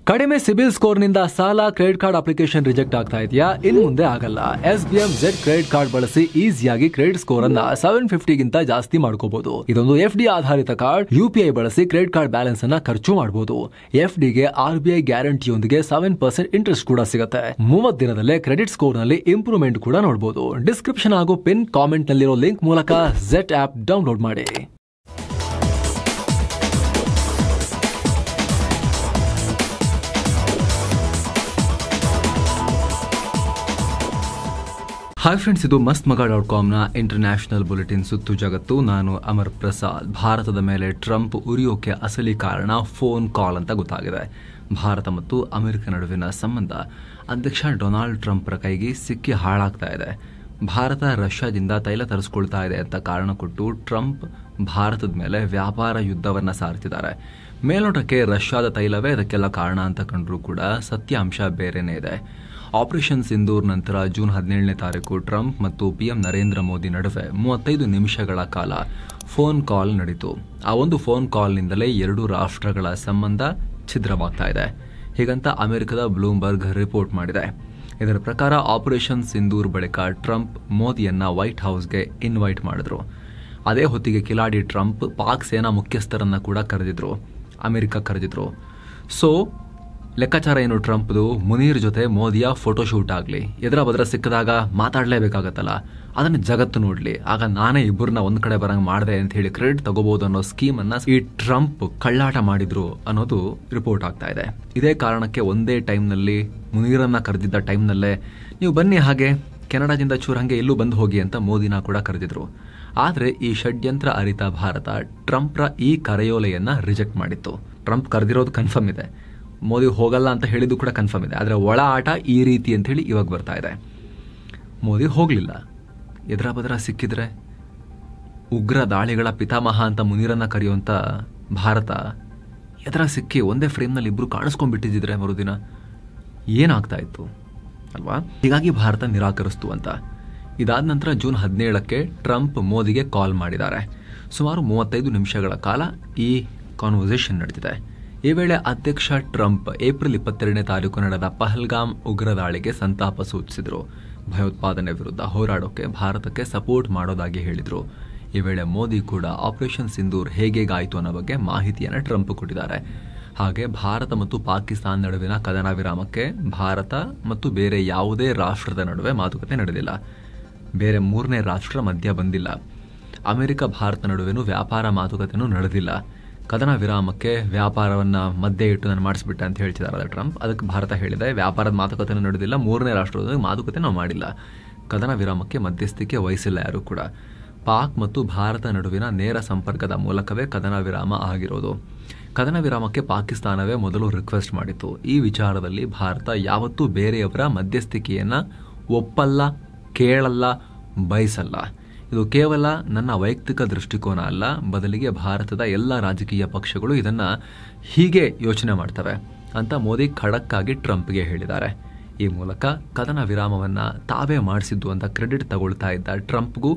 ಕಡಿಮೆ ಸಿಬಿಲ್ ಸ್ಕೋರ್ ನಿಂದ ಸಾಲ ಕ್ರೆಡಿಟ್ ಕಾರ್ಡ್ ಅಪ್ಲಿಕೇಶನ್ ರಿಜೆಕ್ಟ್ ಆಗ್ತಾ ಇದೆಯಾ? ಇನ್ನು ಮುಂದೆ ಆಗಲ್ಲ. SBM Z ಕ್ರೆಡಿಟ್ ಕಾರ್ಡ್ ಬಳಸಿ ಈಸಿಯಾಗಿ ಕ್ರೆಡಿಟ್ ಸ್ಕೋರ್ ಅನ್ನ 750 ಗಿಂತ ಜಾಸ್ತಿ ಮಾಡ್ಕೋಬಹುದು. ಇದೊಂದು FD ಆಧಾರಿತ ಕಾರ್ಡ್. UPI ಬಳಸಿ ಕ್ರೆಡಿಟ್ ಕಾರ್ಡ್ ಬ್ಯಾಲೆನ್ಸ್ ಅನ್ನ ಖರ್ಚು ಮಾಡಬಹುದು. FD ಗೆ RBI ಗ್ಯಾರಂಟಿಯೊಂದಿಗೆ 7% ಇಂಟ್ರೆಸ್ಟ್ ಕೂಡ ಸಿಗುತ್ತೆ. 30 ದಿನದಲ್ಲೇ ಕ್ರೆಡಿಟ್ ಸ್ಕೋರ್ ನಲ್ಲಿ ಇಂಪ್ರೂವ್ಮೆಂಟ್ ಕೂಡ ನೋಡಬಹುದು. ಡಿಸ್ಕ್ರಿಪ್ಷನ್ ಹಾಗೂ ಪಿನ್ ಕಾಮೆಂಟ್ ನಲ್ಲಿರೋ ಲಿಂಕ್ ಮೂಲಕ Z ಆಪ್ ಡೌನ್ಲೋಡ್ ಮಾಡಿ. ಹಾಯ್ ಫ್ರೆಂಡ್ಸ್, ಇದು mastmaga.com ನ ಇಂಟರ್ನ್ಯಾಷನಲ್ ಬುಲೆಟಿನ್ ಸುತ್ತು ಜಗತ್ತು. ನಾನು ಅಮರ್ ಪ್ರಸಾದ್. ಭಾರತದ ಮೇಲೆ ಟ್ರಂಪ್ ಉರಿಯೋಕೆ ಅಸಲಿ ಕಾರಣ ಫೋನ್ ಕಾಲ್ ಅಂತ ಗೊತ್ತಾಗಿದೆ. ಭಾರತ ಮತ್ತು ಅಮೆರಿಕ ನಡುವಿನ ಸಂಬಂಧ ಅಧ್ಯಕ್ಷ ಡೊನಾಲ್ಡ್ ಟ್ರಂಪ್ರ ಕೈಗೆ ಸಿಕ್ಕಿ ಹಾಳಾಗ್ತಾ ಇದೆ. ಭಾರತ ರಷ್ಯಾದಿಂದ ತೈಲ ತರಿಸ್ಕೊಳ್ತಾ ಇದೆ ಅಂತ ಕಾರಣ ಕೊಟ್ಟು ಟ್ರಂಪ್ ಭಾರತದ ಮೇಲೆ ವ್ಯಾಪಾರ ಯುದ್ಧವನ್ನ ಸಾರ್ತಿದ್ದಾರೆ. ಮೇಲ್ನೋಟಕ್ಕೆ ರಷ್ಯಾದ ತೈಲವೇ ಅದಕ್ಕೆಲ್ಲ ಕಾರಣ ಅಂತ ಕಂಡ್ರೂ ಕೂಡ ಸತ್ಯಾಂಶ ಬೇರೆನೇ ಇದೆ. ಆಪರೇಷನ್ ಸಿಂಧೂರ್ ನಂತರ ಜೂನ್ 17ನೇ ತಾರೀಕು ಟ್ರಂಪ್ ಮತ್ತು PM ನರೇಂದ್ರ ಮೋದಿ ನಡುವೆ 35 ನಿಮಿಷಗಳ ಕಾಲ ಫೋನ್ ಕಾಲ್ ನಡೆಯಿತು. ಆ ಒಂದು ಫೋನ್ ಕಾಲ್ನಿಂದಲೇ ಎರಡೂ ರಾಷ್ಟ್ರಗಳ ಸಂಬಂಧ ಛಿದ್ರವಾಗ್ತಾ ಇದೆ. ಹೀಗಂತ ಅಮೆರಿಕದ ಬ್ಲೂಮ್ಬರ್ಗ್ ರಿಪೋರ್ಟ್ ಮಾಡಿದೆ. ಇದರ ಪ್ರಕಾರ ಆಪರೇಷನ್ ಸಿಂಧೂರ್ ಬಳಿಕ ಟ್ರಂಪ್ ಮೋದಿಯನ್ನ ವೈಟ್ ಹೌಸ್ಗೆ ಇನ್ವೈಟ್ ಮಾಡಿದ್ರು. ಅದೇ ಹೊತ್ತಿಗೆ ಕಿಲಾಡಿ ಟ್ರಂಪ್ ಪಾಕ್ ಸೇನಾ ಮುಖ್ಯಸ್ಥರನ್ನ ಕೂಡ ಕರೆದಿದ್ರು, ಅಮೆರಿಕ ಕರೆದಿದ್ರು. ಸೊ ಲೆಕ್ಕಾಚಾರ ಏನು ಟ್ರಂಪ್ದು? ಮುನೀರ್ ಜೊತೆ ಮೋದಿಯ ಫೋಟೋಶೂಟ್ ಆಗಲಿ, ಎದುರ ಬದ್ರ ಸಿಕ್ಕಿದಾಗ ಮಾತಾಡಲೇಬೇಕಾಗತ್ತಲ್ಲ, ಅದನ್ನು ಜಗತ್ತು ನೋಡ್ಲಿ, ಆಗ ನಾನೇ ಇಬ್ಬರನ್ನ ಒಂದ್ ಕಡೆ ಬರಂಗ್ ಮಾಡಿದೆ ಅಂತ ಹೇಳಿ ಕ್ರೆಡಿಟ್ ತಗೋಬಹುದು ಅನ್ನೋ ಸ್ಕೀಮ್ ಅನ್ನ ಈ ಟ್ರಂಪ್ ಕಳ್ಳಾಟ ಮಾಡಿದ್ರು ಅನ್ನೋದು ರಿಪೋರ್ಟ್ ಆಗ್ತಾ ಇದೆ. ಇದೇ ಕಾರಣಕ್ಕೆ ಒಂದೇ ಟೈಮ್ನಲ್ಲಿ ಮುನೀರನ್ನ ಕರೆದಿದ್ದ ಟೈಮ್ನಲ್ಲೇ ನೀವು ಬನ್ನಿ, ಹಾಗೆ ಕೆನಡಾದಿಂದ ಚೂರ್ ಹಂಗೆ ಎಲ್ಲೂ ಬಂದು ಹೋಗಿ ಅಂತ ಮೋದಿನ ಕೂಡ ಕರೆದಿದ್ರು. ಆದ್ರೆ ಈ ಷಡ್ಯಂತ್ರ ಅರಿತ ಭಾರತ ಟ್ರಂಪ್ರ ಈ ಕರೆಯೋಲೆಯನ್ನ ರಿಜೆಕ್ಟ್ ಮಾಡಿತ್ತು. ಟ್ರಂಪ್ ಕರೆದಿರೋದು ಕನ್ಫರ್ಮ್ ಇದೆ, ಮೋದಿ ಹೋಗಲ್ಲ ಅಂತ ಹೇಳಿದ್ದು ಕೂಡ ಕನ್ಫರ್ಮ್ ಇದೆ. ಆದರೆ ಒಳ ಆಟ ಈ ರೀತಿ ಅಂತ ಹೇಳಿ ಇವಾಗ ಬರ್ತಾ ಇದೆ. ಮೋದಿ ಹೋಗಲಿಲ್ಲ, ಎದುರ ಬದ್ರ ಸಿಕ್ಕಿದ್ರೆ ಉಗ್ರ ದಾಳಿಗಳ ಪಿತಾಮಹ ಅಂತ ಮುನೀರನ್ನ ಕರೆಯುವಂತ ಭಾರತ ಎದುರ ಸಿಕ್ಕಿ ಒಂದೇ ಫ್ರೇಮ್ನಲ್ಲಿ ಇಬ್ರು ಕಾಣಿಸ್ಕೊಂಡ್ಬಿಟ್ಟಿದ್ರೆ ಮರುದಿನ ಏನಾಗ್ತಾ ಇತ್ತು ಅಲ್ವಾ? ಹೀಗಾಗಿ ಭಾರತ ನಿರಾಕರಿಸ್ತು ಅಂತ. ಇದಾದ ನಂತರ ಜೂನ್ 17ಕ್ಕೆ ಟ್ರಂಪ್ ಮೋದಿಗೆ ಕಾಲ್ ಮಾಡಿದ್ದಾರೆ. ಸುಮಾರು 35 ನಿಮಿಷಗಳ ಕಾಲ ಈ ಕಾನ್ವರ್ಸೇಷನ್ ನಡೆದಿದೆ. ಈ ವೇಳೆ ಅಧ್ಯಕ್ಷ ಟ್ರಂಪ್ ಏಪ್ರಿಲ್ 22ನೇ ತಾರೀಕು ನಡೆದ ಪಹಲ್ಗಾಮ್ ಉಗ್ರ ದಾಳಿಗೆ ಸಂತಾಪ ಸೂಚಿಸಿದ್ರು. ಭಯೋತ್ಪಾದನೆ ವಿರುದ್ಧ ಹೋರಾಡೋಕೆ ಭಾರತಕ್ಕೆ ಸಪೋರ್ಟ್ ಮಾಡೋದಾಗಿ ಹೇಳಿದ್ರು. ಈ ವೇಳೆ ಮೋದಿ ಕೂಡ ಆಪರೇಷನ್ ಸಿಂಧೂರ್ ಹೇಗಾಯಿತು ಅನ್ನೋ ಬಗ್ಗೆ ಮಾಹಿತಿಯನ್ನು ಟ್ರಂಪ್ ಕೊಟ್ಟಿದ್ದಾರೆ. ಹಾಗೆ ಭಾರತ ಮತ್ತು ಪಾಕಿಸ್ತಾನ ನಡುವಿನ ಕದನ ವಿರಾಮಕ್ಕೆ ಭಾರತ ಮತ್ತು ಬೇರೆ ಯಾವುದೇ ರಾಷ್ಟ್ರದ ನಡುವೆ ಮಾತುಕತೆ ನಡೆದಿಲ್ಲ. ಬೇರೆ ಮೂರನೇ ರಾಷ್ಟ್ರ ಮಧ್ಯ ಬಂದಿಲ್ಲ. ಅಮೆರಿಕ ಭಾರತ ನಡುವೆನೂ ವ್ಯಾಪಾರ ಮಾತುಕತೆನೂ ನಡೆದಿಲ್ಲ. ಕದನ ವಿರಾಮಕ್ಕೆ ವ್ಯಾಪಾರವನ್ನ ಮಧ್ಯೆ ಇಟ್ಟು ನಾನು ಮಾಡಿಸ್ಬಿಟ್ಟೆ ಅಂತ ಹೇಳ್ತಿದಾರಲ್ಲ ಟ್ರಂಪ್. ಅದಕ್ಕೆ ಭಾರತ ಹೇಳಿದೆ, ವ್ಯಾಪಾರದ ಮಾತುಕತೆ ನಡೆದಿಲ್ಲ, ಮೂರನೇ ರಾಷ್ಟ್ರದ ಮಾತುಕತೆ ನಾವು ಮಾಡಿಲ್ಲ, ಕದನ ವಿರಾಮಕ್ಕೆ ಮಧ್ಯಸ್ಥಿಕೆ ವಹಿಸಿಲ್ಲ ಯಾರು ಕೂಡ. ಪಾಕ್ ಮತ್ತು ಭಾರತ ನಡುವಿನ ನೇರ ಸಂಪರ್ಕದ ಮೂಲಕವೇ ಕದನ ವಿರಾಮ ಆಗಿರೋದು. ಕದನ ವಿರಾಮಕ್ಕೆ ಪಾಕಿಸ್ತಾನವೇ ಮೊದಲು ರಿಕ್ವೆಸ್ಟ್ ಮಾಡಿತ್ತು. ಈ ವಿಚಾರದಲ್ಲಿ ಭಾರತ ಯಾವತ್ತೂ ಬೇರೆಯವರ ಮಧ್ಯಸ್ಥಿಕೆಯನ್ನ ಒಪ್ಪಲ್ಲ, ಕೇಳಲ್ಲ, ಬಯಸಲ್ಲ. ಇದು ಕೇವಲ ನನ್ನ ವೈಯಕ್ತಿಕ ದೃಷ್ಟಿಕೋನ ಅಲ್ಲ, ಬದಲಿಗೆ ಭಾರತದ ಎಲ್ಲ ರಾಜಕೀಯ ಪಕ್ಷಗಳು ಇದನ್ನ ಹೀಗೆ ಯೋಚನೆ ಮಾಡ್ತವೆ ಅಂತ ಮೋದಿ ಖಡಕ್ ಆಗಿ ಟ್ರಂಪ್ಗೆ ಹೇಳಿದ್ದಾರೆ. ಈ ಮೂಲಕ ಕದನ ವಿರಾಮವನ್ನ ತಾವೇ ಮಾಡಿಸಿದ್ದು ಅಂತ ಕ್ರೆಡಿಟ್ ತಗೊಳ್ತಾ ಇದ್ದ ಟ್ರಂಪ್ಗೂ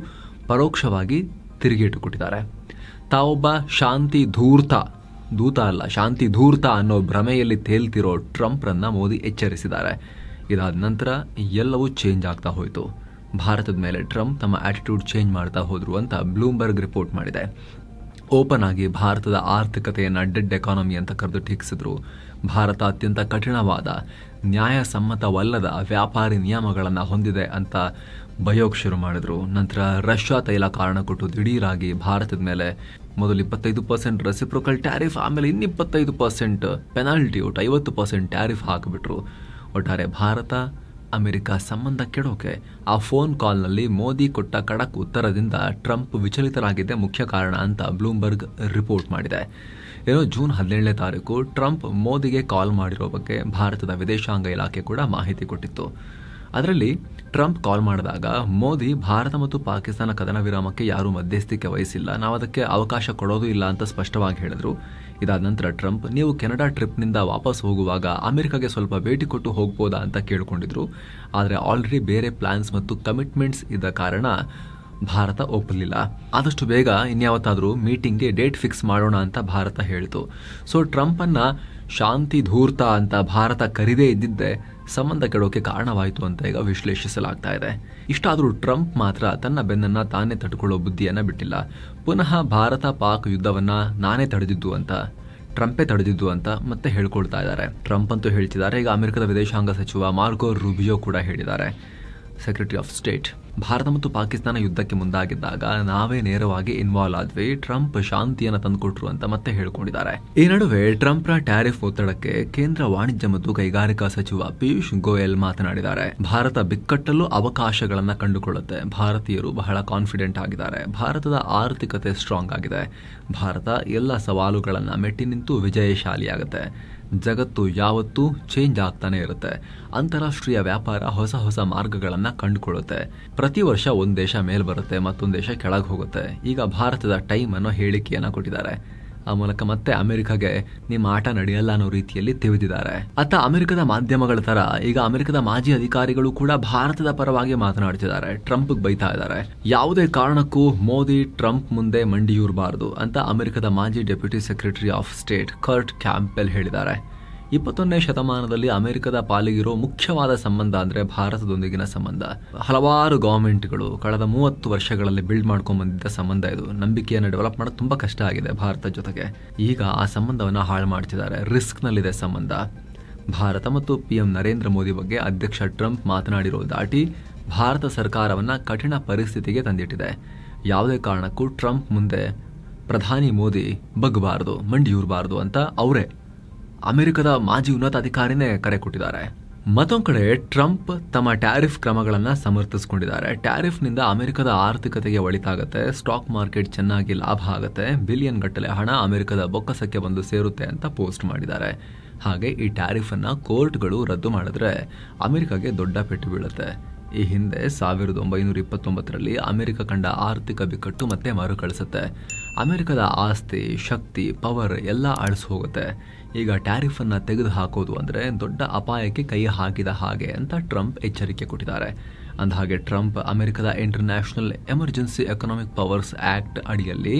ಪರೋಕ್ಷವಾಗಿ ತಿರುಗೇಟು ಕೊಟ್ಟಿದ್ದಾರೆ. ತಾವೊಬ್ಬ ಶಾಂತಿ ದೂತ ಅಲ್ಲ, ಶಾಂತಿ ಧೂರ್ತ ಅನ್ನೋ ಭ್ರಮೆಯಲ್ಲಿ ತೇಲ್ತಿರೋ ಟ್ರಂಪ್ರನ್ನ ಮೋದಿ ಎಚ್ಚರಿಸಿದ್ದಾರೆ. ಇದಾದ ನಂತರ ಎಲ್ಲವೂ ಚೇಂಜ್ ಆಗ್ತಾ ಹೋಯಿತು. ಭಾರತದ ಮೇಲೆ ಟ್ರಂಪ್ ತಮ್ಮ ಆಟಿಟ್ಯೂಡ್ ಚೇಂಜ್ ಮಾಡ್ತಾ ಹೋದ್ರು ಅಂತ ಬ್ಲೂಮ್ಬರ್ಗ್ ರಿಪೋರ್ಟ್ ಮಾಡಿದೆ. ಓಪನ್ ಆಗಿ ಭಾರತದ ಆರ್ಥಿಕತೆಯನ್ನು ಡೆಡ್ ಎಕಾನಮಿ ಅಂತ ಕರೆದು ಟೀಕಿಸಿದ್ರು. ಭಾರತ ಅತ್ಯಂತ ಕಠಿಣವಾದ, ನ್ಯಾಯಸಮ್ಮತವಲ್ಲದ ವ್ಯಾಪಾರಿ ನಿಯಮಗಳನ್ನು ಹೊಂದಿದೆ ಅಂತ ಬಯೋಕ್ ಶುರು ಮಾಡಿದ್ರು. ನಂತರ ರಷ್ಯಾ ತೈಲ ಕಾರಣ ಕೊಟ್ಟು ದಿಢೀರಾಗಿ ಭಾರತದ ಮೇಲೆ ಮೊದಲು 25% ರೆಸಿಪ್ರೋಕಲ್ ಟ್ಯಾರಿಫ್, ಆಮೇಲೆ ಇನ್ನು 25% ಪೆನಾಲ್ಟಿ, ಒಟ್ಟು 50% ಟ್ಯಾರಿಫ್ ಹಾಕಿಬಿಟ್ರು. ಒಟ್ಟಾರೆ ಭಾರತ ಅಮೆರಿಕ ಸಂಬಂಧ ಕೆಡೋಕೆ ಆ ಫೋನ್ ಕಾಲ್ನಲ್ಲಿ ಮೋದಿ ಕೊಟ್ಟ ಖಡಕ್ ಉತ್ತರದಿಂದ ಟ್ರಂಪ್ ವಿಚಲಿತರಾಗಿದ್ದೇ ಮುಖ್ಯ ಕಾರಣ ಅಂತ ಬ್ಲೂಮ್ಬರ್ಗ್ ರಿಪೋರ್ಟ್ ಮಾಡಿದೆ. ಏನೋ ಜೂನ್ 17ನೇ ತಾರೀಕು ಟ್ರಂಪ್ ಮೋದಿಗೆ ಕಾಲ್ ಮಾಡಿರೋ ಬಗ್ಗೆ ಭಾರತದ ವಿದೇಶಾಂಗ ಇಲಾಖೆ ಕೂಡ ಮಾಹಿತಿ ಕೊಟ್ಟಿತ್ತು. ಅದರಲ್ಲಿ ಟ್ರಂಪ್ ಕಾಲ್ ಮಾಡಿದಾಗ ಮೋದಿ ಭಾರತ ಮತ್ತು ಪಾಕಿಸ್ತಾನ ಕದನ ವಿರಾಮಕ್ಕೆ ಯಾರೂ ಮಧ್ಯಸ್ಥಿಕೆ ವಹಿಸಿಲ್ಲ, ನಾವು ಅದಕ್ಕೆ ಅವಕಾಶ ಕೊಡೋದು ಇಲ್ಲ ಅಂತ ಸ್ಪಷ್ಟವಾಗಿ ಹೇಳಿದ್ರು. ಇದಾದ ನಂತರ ಟ್ರಂಪ್, ನೀವು ಕೆನಡಾ ಟ್ರಿಪ್ನಿಂದ ವಾಪಸ್ ಹೋಗುವಾಗ ಅಮೆರಿಕಾಗೆ ಸ್ವಲ್ಪ ಭೇಟಿ ಕೊಟ್ಟು ಹೋಗ್ಬೋದಾ ಅಂತ ಕೇಳಿಕೊಂಡಿದ್ರು. ಆದರೆ ಆಲ್ರೆಡಿ ಬೇರೆ ಪ್ಲಾನ್ಸ್ ಮತ್ತು ಕಮಿಟ್ಮೆಂಟ್ಸ್ ಇದ್ದ ಕಾರಣ ಭಾರತ ಒಪ್ಪಲಿಲ್ಲ. ಆದಷ್ಟು ಬೇಗ ಇನ್ಯಾವತ್ತಾದರೂ ಮೀಟಿಂಗ್ಗೆ ಡೇಟ್ ಫಿಕ್ಸ್ ಮಾಡೋಣ ಅಂತ ಭಾರತ ಹೇಳಿತು. ಸೊ ಟ್ರಂಪ್ ಅನ್ನ ಶಾಂತಿ ಧೂರ್ತ ಅಂತ ಭಾರತ ಕರಿದೇ ಇದ್ದಿದ್ದೇ ಸಂಬಂಧ ಕೆಡೋಕೆ ಕಾರಣವಾಯಿತು ಅಂತ ಈಗ ವಿಶ್ಲೇಷಿಸಲಾಗ್ತಾ ಇದೆ. ಇಷ್ಟಾದರೂ ಟ್ರಂಪ್ ಮಾತ್ರ ತನ್ನ ಬೆನ್ನನ್ನ ತಾನೇ ತಡ್ಕೊಳ್ಳೋ ಬುದ್ಧಿಯನ್ನ ಬಿಟ್ಟಿಲ್ಲ. ಪುನಃ ಭಾರತ ಪಾಕ್ ಯುದ್ಧವನ್ನ ನಾನೇ ತಡೆದಿದ್ದು ಅಂತ, ಟ್ರಂಪೇ ತಡೆದಿದ್ದು ಅಂತ ಮತ್ತೆ ಹೇಳ್ಕೊಳ್ತಾ ಇದ್ದಾರೆ. ಟ್ರಂಪ್ ಅಂತೂ ಹೇಳ್ತಿದ್ದಾರೆ. ಈಗ ಅಮೆರಿಕದ ವಿದೇಶಾಂಗ ಸಚಿವ ಮಾರ್ಕೋ ರೂಬಿಯೋ ಕೂಡ ಹೇಳಿದ್ದಾರೆ, ಸೆಕ್ರೆಟರಿ ಆಫ್ ಸ್ಟೇಟ್, ಭಾರತ ಮತ್ತು ಪಾಕಿಸ್ತಾನ ಯುದ್ಧಕ್ಕೆ ಮುಂದಾಗಿದ್ದಾಗ ನಾವೇ ನೇರವಾಗಿ ಇನ್ವಾಲ್ವ್ ಆದ್ವಿ, ಟ್ರಂಪ್ ಶಾಂತಿಯನ್ನು ತಂದುಕೊಟ್ರು ಅಂತ ಮತ್ತೆ ಹೇಳ್ಕೊಂಡಿದ್ದಾರೆ. ಈ ನಡುವೆ ಟ್ರಂಪ್ನ ಟ್ಯಾರಿಫ್ ಒತ್ತಡಕ್ಕೆ ಕೇಂದ್ರ ವಾಣಿಜ್ಯ ಮತ್ತು ಕೈಗಾರಿಕಾ ಸಚಿವ ಪಿಯೂಷ್ ಗೋಯಲ್ ಮಾತನಾಡಿದ್ದಾರೆ. ಭಾರತ ಬಿಕ್ಕಟ್ಟಲ್ಲೂ ಅವಕಾಶಗಳನ್ನ ಕಂಡುಕೊಳ್ಳುತ್ತೆ, ಭಾರತೀಯರು ಬಹಳ ಕಾನ್ಫಿಡೆಂಟ್ ಆಗಿದ್ದಾರೆ, ಭಾರತದ ಆರ್ಥಿಕತೆ ಸ್ಟ್ರಾಂಗ್ ಆಗಿದೆ, ಭಾರತ ಎಲ್ಲ ಸವಾಲುಗಳನ್ನ ಮೆಟ್ಟಿ ನಿಂತು ವಿಜಯಶಾಲಿಯಾಗುತ್ತೆ, ಜಗತ್ತು ಯಾವತ್ತೂ ಚೇಂಜ್ ಆಗ್ತಾನೆ ಇರುತ್ತೆ, ಅಂತಾರಾಷ್ಟ್ರೀಯ ವ್ಯಾಪಾರ ಹೊಸ ಹೊಸ ಮಾರ್ಗಗಳನ್ನ ಕಂಡುಕೊಳ್ಳುತ್ತೆ, ಪ್ರತಿ ವರ್ಷ ಒಂದ್ ದೇಶ ಮೇಲ್ ಬರುತ್ತೆ, ಮತ್ತೊಂದು ದೇಶ ಕೆಳಗೆ ಹೋಗುತ್ತೆ. ಈಗ ಭಾರತದ ಟೈಮ್ ಅನ್ನೋ ಹೇಳಿಕೆಯನ್ನ ಕೊಟ್ಟಿದ್ದಾರೆ. ಆ ಮೂಲಕ ಮತ್ತೆ ಅಮೆರಿಕಾಗೆ ನಿಮ್ಮ ಆಟ ನಡೆಯಲ್ಲ ಅನ್ನೋ ರೀತಿಯಲ್ಲಿ ತಿವಿದಿದ್ದಾರೆ. ಅತ್ತ ಅಮೆರಿಕದ ಮಾಧ್ಯಮಗಳ ತರ ಈಗ ಅಮೆರಿಕದ ಮಾಜಿ ಅಧಿಕಾರಿಗಳು ಕೂಡ ಭಾರತದ ಪರವಾಗಿ ಮಾತನಾಡ್ತಿದ್ದಾರೆ, ಟ್ರಂಪ್ ಬೈತಾ ಇದ್ದಾರೆ. ಯಾವುದೇ ಕಾರಣಕ್ಕೂ ಮೋದಿ ಟ್ರಂಪ್ ಮುಂದೆ ಮಂಡಿಯೂರಬಾರದು ಅಂತ ಅಮೆರಿಕದ ಮಾಜಿ deputy secretary of state Kurt Campbell ಹೇಳಿದ್ದಾರೆ. 21ನೇ ಶತಮಾನದಲ್ಲಿ ಅಮೆರಿಕದ ಪಾಲಿಗಿರೋ ಮುಖ್ಯವಾದ ಸಂಬಂಧ ಅಂದ್ರೆ ಭಾರತದೊಂದಿಗಿನ ಸಂಬಂಧ. ಹಲವಾರು ಗವರ್ಮೆಂಟ್ಗಳು ಕಳೆದ 30 ವರ್ಷಗಳಲ್ಲಿ ಬಿಲ್ಡ್ ಮಾಡ್ಕೊಂಡ್ ಬಂದಿದ್ದ ಸಂಬಂಧ ಇದು. ನಂಬಿಕೆಯನ್ನು ಡೆವಲಪ್ ಮಾಡೋದು ತುಂಬಾ ಕಷ್ಟ ಆಗಿದೆ ಭಾರತದ ಜೊತೆಗೆ. ಈಗ ಆ ಸಂಬಂಧವನ್ನ ಹಾಳು ಮಾಡ್ತಿದ್ದಾರೆ, ರಿಸ್ಕ್ ನಲ್ಲಿದೆ ಸಂಬಂಧ. ಭಾರತ ಮತ್ತು PM ನರೇಂದ್ರ ಮೋದಿ ಬಗ್ಗೆ ಅಧ್ಯಕ್ಷ ಟ್ರಂಪ್ ಮಾತನಾಡಿರೋ ದಾಟಿ ಭಾರತ ಸರ್ಕಾರವನ್ನ ಕಠಿಣ ಪರಿಸ್ಥಿತಿಗೆ ತಂದಿಟ್ಟಿದೆ. ಯಾವುದೇ ಕಾರಣಕ್ಕೂ ಟ್ರಂಪ್ ಮುಂದೆ ಪ್ರಧಾನಿ ಮೋದಿ ಬಗ್ಬಾರದು, ಮಂಡಿಯೂರಬಾರದು ಅಂತ ಅವರೇ ಅಮೆರಿಕದ ಮಾಜಿ ಉನ್ನತ ಅಧಿಕಾರಿನೇ ಕರೆ ಕೊಟ್ಟಿದ್ದಾರೆ. ಮತ್ತೊಂದು ಕಡೆ ಟ್ರಂಪ್ ತಮ್ಮ ಟ್ಯಾರಿಫ್ ಕ್ರಮಗಳನ್ನ ಸಮರ್ಥಿಸಿಕೊಂಡಿದ್ದಾರೆ. ಟ್ಯಾರಿಫ್ನಿಂದ ಅಮೆರಿಕದ ಆರ್ಥಿಕತೆಗೆ ಒಳಿತಾಗುತ್ತೆ, ಸ್ಟಾಕ್ ಮಾರ್ಕೆಟ್ ಚೆನ್ನಾಗಿ ಲಾಭ ಆಗುತ್ತೆ, ಬಿಲಿಯನ್ ಗಟ್ಟಲೆ ಹಣ ಅಮೆರಿಕದ ಬೊಕ್ಕಸಕ್ಕೆ ಬಂದು ಸೇರುತ್ತೆ ಅಂತ ಪೋಸ್ಟ್ ಮಾಡಿದ್ದಾರೆ. ಹಾಗೆ ಈ ಟ್ಯಾರಿಫ್ ಅನ್ನ ಕೋರ್ಟ್ಗಳು ರದ್ದು ಮಾಡಿದ್ರೆ ಅಮೆರಿಕಾಗೆ ದೊಡ್ಡ ಪೆಟ್ಟು ಬೀಳುತ್ತೆ. ಈ ಹಿಂದೆ 1929ರಲ್ಲಿ ಅಮೆರಿಕ ಕಂಡ ಆರ್ಥಿಕ ಬಿಕ್ಕಟ್ಟು ಮತ್ತೆ ಮರುಕಳಿಸುತ್ತೆ. ಅಮೆರಿಕದ ಆಸ್ತಿ, ಶಕ್ತಿ, ಪವರ್ ಎಲ್ಲ ಅಳಿಸಿ ಹೋಗುತ್ತೆ. ಈಗ ಟ್ಯಾರಿಫ್ ಅನ್ನ ತೆಗೆದು ಹಾಕೋದು ಅಂದ್ರೆ ದೊಡ್ಡ ಅಪಾಯಕ್ಕೆ ಕೈ ಹಾಕಿದ ಹಾಗೆ ಅಂತ ಟ್ರಂಪ್ ಎಚ್ಚರಿಕೆ ಕೊಟ್ಟಿದ್ದಾರೆ. ಅಂದಹಾಗೆ ಟ್ರಂಪ್ ಅಮೆರಿಕದ international emergency economic powers act ಅಡಿಯಲ್ಲಿ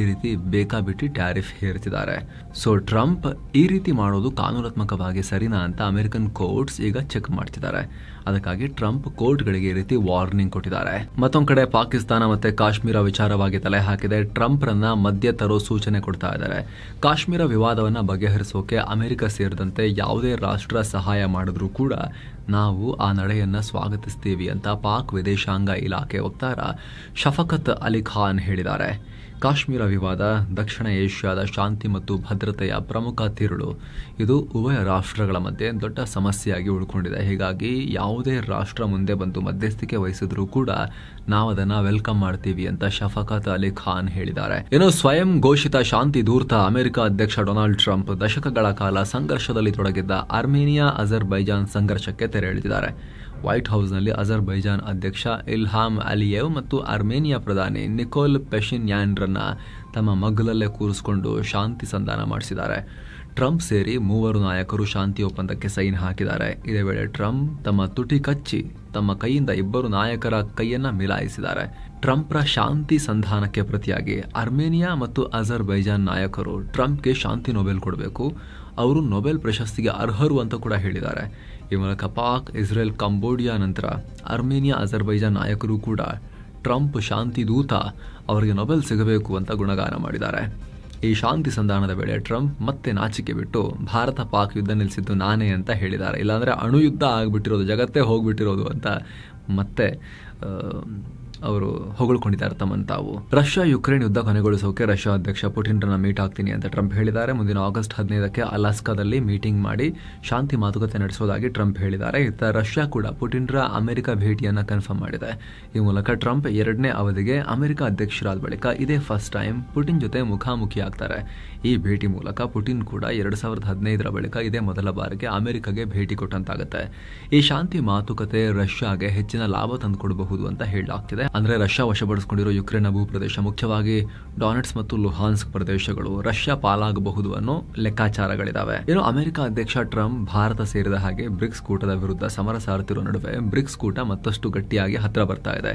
ಈ ರೀತಿ ಬೇಕಾಬಿಟ್ಟಿ ಟ್ಯಾರಿಫ್ ಹೇರ್ತಿದ್ದಾರೆ. ಸೊ ಟ್ರಂಪ್ ಈ ರೀತಿ ಮಾಡೋದು ಕಾನೂನಾತ್ಮಕವಾಗಿ ಸರಿನಾ ಅಂತ ಅಮೆರಿಕನ್ ಕೋರ್ಟ್ಸ್ ಈಗ ಚೆಕ್ ಮಾಡ್ತಿದ್ದಾರೆ. ಅದಕ್ಕಾಗಿ ಟ್ರಂಪ್ ಕೋರ್ಟ್ಗಳಿಗೆ ಈ ರೀತಿ ವಾರ್ನಿಂಗ್ ಕೊಟ್ಟಿದ್ದಾರೆ. ಮತ್ತೊಂದು ಕಡೆ ಪಾಕಿಸ್ತಾನ ಮತ್ತೆ ಕಾಶ್ಮೀರ ವಿಚಾರವಾಗಿ ತಲೆ ಹಾಕಿದೆ. ಟ್ರಂಪ್ ರನ್ನ ಮಧ್ಯ ತರೋ ಸೂಚನೆ ಕೊಡ್ತಾ ಇದ್ದಾರೆ. ಕಾಶ್ಮೀರ ವಿವಾದವನ್ನ ಬಗೆಹರಿಸೋಕೆ ಅಮೆರಿಕ ಸೇರಿದಂತೆ ಯಾವುದೇ ರಾಷ್ಟ್ರ ಸಹಾಯ ಮಾಡಿದ್ರೂ ಕೂಡ ನಾವು ಆ ನಡೆಯನ್ನ ಸ್ವಾಗತಿಸ್ತೀವಿ ಅಂತ ಪಾಕ್ ವಿದೇಶಾಂಗ ಇಲಾಖೆ ವಕ್ತಾರ ಶಫಕತ್ ಅಲಿ ಖಾನ್ ಹೇಳಿದ್ದಾರೆ. ಕಾಶ್ಮೀರ ವಿವಾದ ದಕ್ಷಿಣ ಏಷ್ಯಾದ ಶಾಂತಿ ಮತ್ತು ಭದ್ರತೆಯ ಪ್ರಮುಖ ತಿರುಳು. ಇದು ಉಭಯ ರಾಷ್ಟ್ರಗಳ ಮಧ್ಯೆ ದೊಡ್ಡ ಸಮಸ್ಯೆಯಾಗಿ ಉಳ್ಕೊಂಡಿದೆ. ಹೀಗಾಗಿ ಯಾವುದೇ ರಾಷ್ಟ್ರ ಮುಂದೆ ಬಂದು ಮಧ್ಯಸ್ಥಿಕೆ ವಹಿಸಿದ್ರೂ ಕೂಡ ನಾವು ಅದನ್ನ ವೆಲ್ಕಮ್ ಮಾಡ್ತೀವಿ ಅಂತ ಶಫಕತ್ ಅಲಿ ಖಾನ್ ಹೇಳಿದ್ದಾರೆ. ಏನೋ ಸ್ವಯಂ ಘೋಷಿತ ಶಾಂತಿ ಧೂರ್ತ ಅಮೆರಿಕ ಅಧ್ಯಕ್ಷ ಡೊನಾಲ್ಡ್ ಟ್ರಂಪ್ ದಶಕಗಳ ಕಾಲ ಸಂಘರ್ಷದಲ್ಲಿ ತೊಡಗಿದ್ದ ಅರ್ಮೇನಿಯಾ ಅಜರ್ಬೈಜಾನ್ ಸಂಘರ್ಷಕ್ಕೆ ತೆರೆ ಎಳೆದಿದ್ದಾರೆ. ವೈಟ್ ಹೌಸ್ನಲ್ಲಿ ಅಜರ್ಬೈಜಾನ್ ಅಧ್ಯಕ್ಷ ಇಲ್ಹಾಮ್ ಅಲಿಯೇವ್ ಮತ್ತು ಅರ್ಮೇನಿಯಾ ಪ್ರಧಾನಿ ನಿಕೋಲ್ ಪೆಶಿನ್ಯಾನ್ರನ್ನ ತಮ್ಮ ಮಗ್ಗಲಲ್ಲೇ ಕೂರಿಸಿಕೊಂಡು ಶಾಂತಿ ಸಂಧಾನ ಮಾಡಿಸಿದ್ದಾರೆ. ಟ್ರಂಪ್ ಸೇರಿ 3 ನಾಯಕರು ಶಾಂತಿ ಒಪ್ಪಂದಕ್ಕೆ ಸೈನ್ ಹಾಕಿದ್ದಾರೆ. ಇದೇ ವೇಳೆ ಟ್ರಂಪ್ ತಮ್ಮ ತುಟಿ ಕಚ್ಚಿ ತಮ್ಮ ಕೈಯಿಂದ 2 ನಾಯಕರ ಕೈಯನ್ನ ಮಿಲಾಯಿಸಿದ್ದಾರೆ. ಟ್ರಂಪ್ರ ಶಾಂತಿ ಸಂಧಾನಕ್ಕೆ ಪ್ರತಿಯಾಗಿ ಅರ್ಮೇನಿಯಾ ಮತ್ತು ಅಜರ್ಬೈಜಾನ್ ನಾಯಕರು ಟ್ರಂಪ್ಗೆ ಶಾಂತಿ ನೊಬೆಲ್ ಕೊಡಬೇಕು, ಅವರು ನೊಬೆಲ್ ಪ್ರಶಸ್ತಿಗೆ ಅರ್ಹರು ಅಂತ ಕೂಡ ಹೇಳಿದ್ದಾರೆ. ಈ ಮೂಲಕ ಪಾಕ್, ಇಸ್ರೇಲ್, ಕಂಬೋಡಿಯಾ ನಂತರ ಅರ್ಮೇನಿಯಾ, ಅಜರ್ಬೈಜಾನ್ ನಾಯಕರು ಕೂಡ ಟ್ರಂಪ್ ಶಾಂತಿ ದೂತ, ಅವರಿಗೆ ನೊಬೆಲ್ ಸಿಗಬೇಕು ಅಂತ ಗುಣಗಾನ ಮಾಡಿದ್ದಾರೆ. ಈ ಶಾಂತಿ ಸಂಧಾನದ ವೇಳೆ ಟ್ರಂಪ್ ಮತ್ತೆ ನಾಚಿಕೆ ಬಿಟ್ಟು ಭಾರತ ಪಾಕ್ ಯುದ್ಧ ನಿಲ್ಲಿಸಿದ್ದು ನಾನೇ ಅಂತ ಹೇಳಿದ್ದಾರೆ. ಇಲ್ಲಾಂದ್ರೆ ಅಣು ಯುದ್ಧ ಆಗ್ಬಿಟ್ಟಿರೋದು, ಜಗತ್ತೇ ಹೋಗ್ಬಿಟ್ಟಿರೋದು ಅಂತ ಮತ್ತೆ ಅವರು ಹೊಗಳ್ಕೊಂಡಿದ್ದಾರೆ ತಮ್ಮನ್ನು ತಾವು. ರಷ್ಯಾ ಯುಕ್ರೇನ್ ಯುದ್ಧ ಕೊನೆಗೊಳಿಸೋಕೆ ರಷ್ಯಾ ಅಧ್ಯಕ್ಷ ಪುಟಿನ್ರನ್ನ ಮೀಟ್ ಆಗ್ತೀನಿ ಅಂತ ಟ್ರಂಪ್ ಹೇಳಿದ್ದಾರೆ. ಮುಂದಿನ ಆಗಸ್ಟ್ 15ಕ್ಕೆ ಅಲಾಸ್ಕಾದಲ್ಲಿ ಮೀಟಿಂಗ್ ಮಾಡಿ ಶಾಂತಿ ಮಾತುಕತೆ ನಡೆಸೋದಾಗಿ ಟ್ರಂಪ್ ಹೇಳಿದ್ದಾರೆ. ಇತ್ತ ರಷ್ಯಾ ಕೂಡ ಪುಟಿನ್ರ ಅಮೆರಿಕ ಭೇಟಿಯನ್ನ ಕನ್ಫರ್ಮ್ ಮಾಡಿದೆ. ಈ ಮೂಲಕ ಟ್ರಂಪ್ 2ನೇ ಅವಧಿಗೆ ಅಮೆರಿಕ ಅಧ್ಯಕ್ಷರಾದ ಬಳಿಕ ಇದೇ ಫಸ್ಟ್ ಟೈಮ್ ಪುಟಿನ್ ಜೊತೆ ಮುಖಾಮುಖಿ ಆಗ್ತಾರೆ. ಈ ಭೇಟಿ ಮೂಲಕ ಪುಟಿನ್ ಕೂಡ 2015ರ ಬಳಿಕ ಇದೇ ಮೊದಲ ಬಾರಿಗೆ ಅಮೆರಿಕಗೆ ಭೇಟಿ ಕೊಟ್ಟಂತಾಗುತ್ತೆ. ಈ ಶಾಂತಿ ಮಾತುಕತೆ ರಷ್ಯಾಗೆ ಹೆಚ್ಚಿನ ಲಾಭ ತಂದುಕೊಡಬಹುದು ಅಂತ ಹೇಳಲಾಗ್ತಿದೆ. ಅಂದರೆ ರಷ್ಯಾ ವಶಪಡಿಸಿಕೊಂಡಿರೋ ಯುಕ್ರೇನ್ನ ಭೂಪ್ರದೇಶ, ಮುಖ್ಯವಾಗಿ ಡಾನೆಟ್ಸ್ ಮತ್ತು ಲುಹಾನ್ಸ್ಕ್ ಪ್ರದೇಶಗಳು ರಷ್ಯಾ ಪಾಲಾಗಬಹುದು ಅನ್ನೋ ಲೆಕ್ಕಾಚಾರಗಳಿದಾವೆ. ಅಮೆರಿಕ ಅಧ್ಯಕ್ಷ ಟ್ರಂಪ್ ಭಾರತ ಸೇರಿದ ಹಾಗೆ ಬ್ರಿಕ್ಸ್ ಕೂಟದ ವಿರುದ್ಧ ಸಮರ ಸಾರುತ್ತಿರೋ ನಡುವೆ ಬ್ರಿಕ್ಸ್ ಕೂಟ ಮತ್ತಷ್ಟು ಗಟ್ಟಿಯಾಗಿ ಹತ್ರ ಬರ್ತಾ ಇದೆ.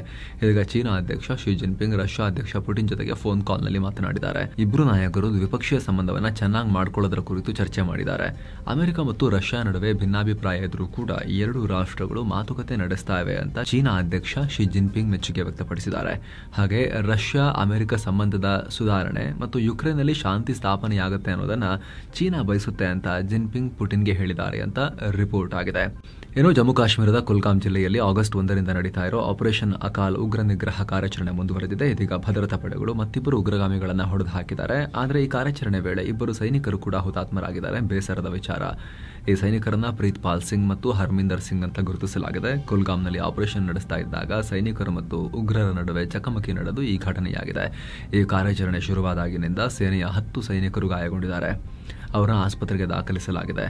ಈಗ ಚೀನಾ ಅಧ್ಯಕ್ಷ ಶಿ ಜಿನ್ಪಿಂಗ್ ರಷ್ಯಾ ಅಧ್ಯಕ್ಷ ಪುಟಿನ್ ಜೊತೆಗೆ ಫೋನ್ ಕಾಲ್ನಲ್ಲಿ ಮಾತನಾಡಿದ್ದಾರೆ. ಇಬ್ಬರು ನಾಯಕರು ದ್ವಿಪಕ್ಷೀಯ ಸಂಬಂಧವನ್ನ ಚೆನ್ನಾಗಿ ಮಾಡ್ಕೊಳ್ಳೋದ್ರ ಕುರಿತು ಚರ್ಚೆ ಮಾಡಿದ್ದಾರೆ. ಅಮೆರಿಕ ಮತ್ತು ರಷ್ಯಾ ನಡುವೆ ಭಿನ್ನಾಭಿಪ್ರಾಯ ಇದ್ರೂ ಕೂಡ ಈ ಎರಡು ರಾಷ್ಟ್ರಗಳು ಮಾತುಕತೆ ನಡೆಸ್ತಾ ಇವೆ ಅಂತ ಚೀನಾ ಅಧ್ಯಕ್ಷ ಶಿ ಜಿನ್ಪಿಂಗ್ ಮೆಚ್ಚುಗೆ ವ್ಯಕ್ತಪಡಿಸಿದ್ದಾರೆ. ಹಾಗೆ ರಷ್ಯಾ ಅಮೆರಿಕ ಸಂಬಂಧದ ಸುಧಾರಣೆ ಮತ್ತು ಯುಕ್ರೇನ್ನಲ್ಲಿ ಶಾಂತಿ ಸ್ಥಾಪನೆಯಾಗುತ್ತೆ ಅನ್ನೋದನ್ನ ಚೀನಾ ಬಯಸುತ್ತೆ ಅಂತ ಜಿನ್ಪಿಂಗ್ ಪುಟಿನ್ಗೆ ಹೇಳಿದ್ದಾರೆ ಅಂತ ರಿಪೋರ್ಟ್ ಆಗಿದೆ. ಜಮ್ಮು ಕಾಶ್ಮೀರದ ಕುಲ್ಗಾಂ ಜಿಲ್ಲೆಯಲ್ಲಿ ಆಗಸ್ಟ್ 1ರಿಂದ ನಡೀತಾ ಇರೋ ಆಪರೇಷನ್ ಅಕಾಲ್ ಉಗ್ರ ನಿಗ್ರಹ ಕಾರ್ಯಾಚರಣೆ ಮುಂದುವರೆದಿದೆ. ಇದೀಗ ಭದ್ರತಾ ಪಡೆಗಳು ಮತ್ತಿಬ್ಬರು ಉಗ್ರಗಾಮಿಗಳನ್ನು ಹೊಡೆದು ಹಾಕಿದ್ದಾರೆ. ಆದರೆ ಈ ಕಾರ್ಯಾಚರಣೆ ವೇಳೆ ಇಬ್ಬರು ಸೈನಿಕರು ಕೂಡ ಹುತಾತ್ಮರಾಗಿದ್ದಾರೆ. ಬೇಸರದ ವಿಚಾರ. ಈ ಸೈನಿಕರನ್ನ ಪ್ರೀತ್ ಪಾಲ್ ಸಿಂಗ್ ಮತ್ತು ಹರ್ಮಿಂದರ್ ಸಿಂಗ್ ಅಂತ ಗುರುತಿಸಲಾಗಿದೆ. ಕುಲ್ಗಾಂನಲ್ಲಿ ಆಪರೇಷನ್ ನಡೆಸ್ತಾ ಇದ್ದಾಗ ಸೈನಿಕರು ಮತ್ತು ಉಗ್ರರ ನಡುವೆ ಚಕಮಕಿ ನಡೆದು ಈ ಘಟನೆಯಾಗಿದೆ. ಈ ಕಾರ್ಯಾಚರಣೆ ಶುರುವಾದಾಗಿನಿಂದ ಸೇನೆಯ 10 ಸೈನಿಕರು ಗಾಯಗೊಂಡಿದ್ದಾರೆ. ಅವರನ್ನು ಆಸ್ಪತ್ರೆಗೆ ದಾಖಲಿಸಲಾಗಿದೆ.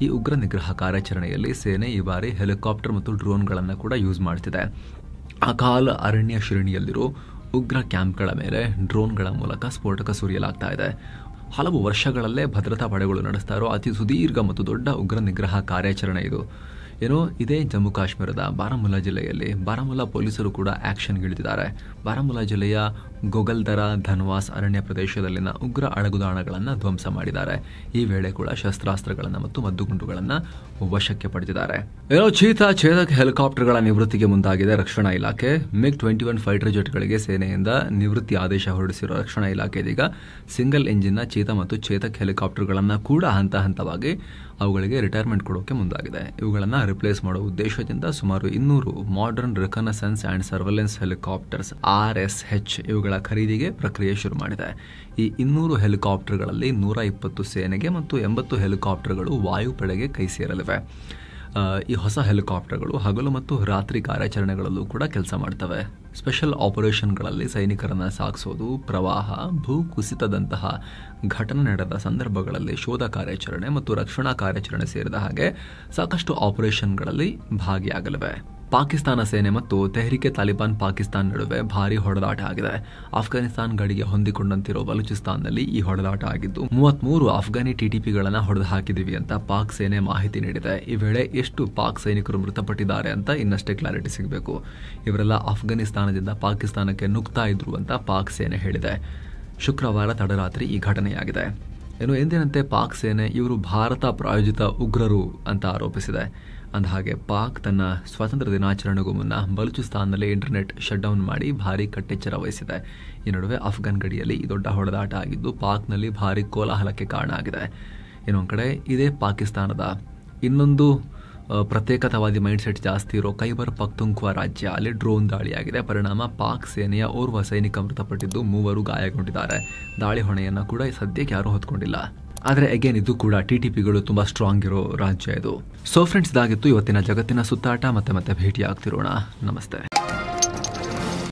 ಈ ಉಗ್ರ ನಿಗ್ರಹ ಕಾರ್ಯಾಚರಣೆಯಲ್ಲಿ ಸೇನೆ ಈ ಬಾರಿ ಹೆಲಿಕಾಪ್ಟರ್ ಮತ್ತು ಡ್ರೋನ್ಗಳನ್ನು ಕೂಡ ಯೂಸ್ ಮಾಡ್ತಿದೆ. ಅಕಾಲ್ ಅರಣ್ಯ ಶ್ರೇಣಿಯಲ್ಲಿರೋ ಉಗ್ರ ಕ್ಯಾಂಪ್ಗಳ ಮೇಲೆ ಡ್ರೋನ್ಗಳ ಮೂಲಕ ಸ್ಫೋಟಕ ಸುರಿಯಲಾಗ್ತಾ ಇದೆ. ಹಲವು ವರ್ಷಗಳಲ್ಲೇ ಭದ್ರತಾ ಪಡೆಗಳು ನಡೆಸ್ತಾ ಇರೋ ಅತಿ ಸುದೀರ್ಘ ಮತ್ತು ದೊಡ್ಡ ಉಗ್ರ ನಿಗ್ರಹ ಕಾರ್ಯಾಚರಣೆ ಇದು. ಇದೇ ಜಮ್ಮು ಕಾಶ್ಮೀರದ ಬಾರಾಮುಲ್ಲಾ ಜಿಲ್ಲೆಯಲ್ಲಿ ಬಾರಾಮುಲ್ಲಾ ಪೊಲೀಸರು ಕೂಡ ಆಕ್ಷನ್ಗಿಳಿದಿದ್ದಾರೆ. ಬಾರಾಮುಲ್ಲಾ ಜಿಲ್ಲೆಯ ಗೊಗಲ್ದರ ಧನ್ವಾಸ್ ಅರಣ್ಯ ಪ್ರದೇಶದಲ್ಲಿನ ಉಗ್ರ ಅಡಗುದಾಣಗಳನ್ನು ಧ್ವಂಸ ಮಾಡಿದ್ದಾರೆ. ಈ ವೇಳೆ ಕೂಡ ಶಸ್ತ್ರಾಸ್ತ್ರಗಳನ್ನು ಮತ್ತು ಮದ್ದುಗುಂಡುಗಳನ್ನು ವಶಕ್ಕೆ ಪಡೆದಿದ್ದಾರೆ. ಛೇದಕ್ ಹೆಲಿಕಾಪ್ಟರ್ಗಳ ನಿವೃತ್ತಿಗೆ ಮುಂದಾಗಿದೆ ರಕ್ಷಣಾ ಇಲಾಖೆ. MiG-21 ಫೈಟರ್ ಜೆಟ್ಗಳಿಗೆ ಸೇನೆಯಿಂದ ನಿವೃತ್ತಿ ಆದೇಶ ಹೊರಡಿಸಿರುವ ರಕ್ಷಣಾ ಇಲಾಖೆ ಇದೀಗ ಸಿಂಗಲ್ ಎಂಜಿನ್ನ ಚೀತಾ ಮತ್ತು ಚೇತಕ್ ಹೆಲಿಕಾಪ್ಟರ್ಗಳನ್ನು ಕೂಡ ಹಂತ ಹಂತವಾಗಿ ಅವುಗಳಿಗೆ ರಿಟೈರ್ಮೆಂಟ್ ಕೊಡೋಕೆ ಮುಂದಾಗಿದೆ. ಇವುಗಳನ್ನು ರಿಪ್ಲೇಸ್ ಮಾಡುವ ಉದ್ದೇಶದಿಂದ ಸುಮಾರು 200 modern reconnaissance and surveillance helicopters RSH ಇವುಗಳ ಖರೀದಿಗೆ ಪ್ರಕ್ರಿಯೆ ಶುರು ಮಾಡಿದೆ. ಈ 200 ಹೆಲಿಕಾಪ್ಟರ್ಗಳಲ್ಲಿ 120 ಸೇನೆಗೆ ಮತ್ತು 80 ಹೆಲಿಕಾಪ್ಟರ್ಗಳು ವಾಯುಪಡೆಗೆ ಕೈ ಸೇರಲಿವೆ. ಈ ಹೊಸ ಹೆಲಿಕಾಪ್ಟರ್ಗಳು ಹಗಲು ಮತ್ತು ರಾತ್ರಿ ಕಾರ್ಯಾಚರಣೆಗಳಲ್ಲೂ ಕೂಡ ಕೆಲಸ ಮಾಡ್ತವೆ. ಸ್ಪೆಷಲ್ ಆಪರೇಷನ್ಗಳಲ್ಲಿ ಸೈನಿಕರನ್ನು ಸಾಗಿಸೋದು, ಪ್ರವಾಹ, ಭೂ ಕುಸಿತದಂತಹ ಘಟನೆ ನಡೆದ ಸಂದರ್ಭಗಳಲ್ಲಿ ಶೋಧ ಕಾರ್ಯಾಚರಣೆ ಮತ್ತು ರಕ್ಷಣಾ ಕಾರ್ಯಾಚರಣೆ ಸೇರಿದ ಹಾಗೆ ಸಾಕಷ್ಟು ಆಪರೇಷನ್ಗಳಲ್ಲಿ ಭಾಗಿಯಾಗಲಿವೆ. ಪಾಕಿಸ್ತಾನ ಸೇನೆ ಮತ್ತು ತೆಹರಿಕೆ ತಾಲಿಬಾನ್ ಪಾಕಿಸ್ತಾನ ನಡುವೆ ಭಾರೀ ಹೊಡೆದಾಟ ಆಗಿದೆ. ಆಫ್ಘಾನಿಸ್ತಾನ ಗಡಿಗೆ ಹೊಂದಿಕೊಂಡಂತಿರೋ ಬಲೂಚಿಸ್ತಾನ್ನಲ್ಲಿ ಈ ಹೊಡೆದಾಟ ಆಗಿದ್ದು 33 ಅಫ್ಘಾನಿ TTPಗಳನ್ನು ಹೊಡೆದು ಹಾಕಿದೀವಿ ಅಂತ ಪಾಕ್ ಸೇನೆ ಮಾಹಿತಿ ನೀಡಿದೆ. ಈ ವೇಳೆ ಎಷ್ಟು ಪಾಕ್ ಸೈನಿಕರು ಮೃತಪಟ್ಟಿದ್ದಾರೆ ಅಂತ ಇನ್ನಷ್ಟೇ ಕ್ಲಾರಿಟಿ ಸಿಗಬೇಕು. ಇವರೆಲ್ಲ ಅಫ್ಘಾನಿಸ್ತಾನದಿಂದ ಪಾಕಿಸ್ತಾನಕ್ಕೆ ನುಗ್ತಾ ಇದ್ರು ಅಂತ ಪಾಕ್ ಸೇನೆ ಹೇಳಿದೆ. ಶುಕ್ರವಾರ ತಡರಾತ್ರಿ ಈ ಘಟನೆಯಾಗಿದೆ. ಎಂದಿನಂತೆ ಪಾಕ್ ಸೇನೆ ಇವರು ಭಾರತ ಪ್ರಾಯೋಜಿತ ಉಗ್ರರು ಅಂತ ಆರೋಪಿಸಿದೆ. ಅಂದಹಾಗೆ ಪಾಕ್ ತನ್ನ ಸ್ವಾತಂತ್ರ್ಯ ದಿನಾಚರಣೆಗೂ ಮುನ್ನ ಬಲೂಚಿಸ್ತಾನ್ನಲ್ಲಿ ಇಂಟರ್ನೆಟ್ ಶಟ್ ಡೌನ್ ಮಾಡಿ ಭಾರೀ ಕಟ್ಟೆಚ್ಚರ ವಹಿಸಿದೆ. ಈ ನಡುವೆ ಅಫ್ಘಾನ್ ಗಡಿಯಲ್ಲಿ ಈ ದೊಡ್ಡ ಹೊಡೆದಾಟ ಆಗಿದ್ದು ಪಾಕ್ನಲ್ಲಿ ಭಾರೀ ಕೋಲಾಹಲಕ್ಕೆ ಕಾರಣ ಆಗಿದೆ. ಇನ್ನೊಂದು ಕಡೆ ಇದೇ ಪಾಕಿಸ್ತಾನದ ಇನ್ನೊಂದು ಪ್ರತ್ಯೇಕತಾವಾದಿ ಮೈಂಡ್ಸೆಟ್ ಜಾಸ್ತಿ ಇರೋ ಖೈಬರ್ ಪಖ್ತೂನ್ಖ್ವಾ ರಾಜ್ಯ, ಅಲ್ಲಿ ಡ್ರೋನ್ ದಾಳಿಯಾಗಿದೆ. ಪರಿಣಾಮ ಪಾಕ್ ಸೇನೆಯ ಓರ್ವ ಸೈನಿಕ ಮೃತಪಟ್ಟಿದ್ದು 3 ಗಾಯಗೊಂಡಿದ್ದಾರೆ. ದಾಳಿ ಹೊಣೆಯನ್ನು ಕೂಡ ಸದ್ಯಕ್ಕೆ ಯಾರೂ ಹೊತ್ಕೊಂಡಿಲ್ಲ. ಆದರೆ ಅಗೇನ್ ಇದು ಕೂಡ TTPಗಳು ತುಂಬಾ ಸ್ಟ್ರಾಂಗ್ ಇರೋ ರಾಜ್ಯ ಇದು. ಸೊ ಫ್ರೆಂಡ್ಸ್, ಇದಾಗಿತ್ತು ಇವತ್ತಿನ ಜಗತ್ತಿನ ಸುತ್ತಾಟ. ಮತ್ತೆ ಭೇಟಿ ಆಗ್ತಿರೋಣ. ನಮಸ್ತೆ.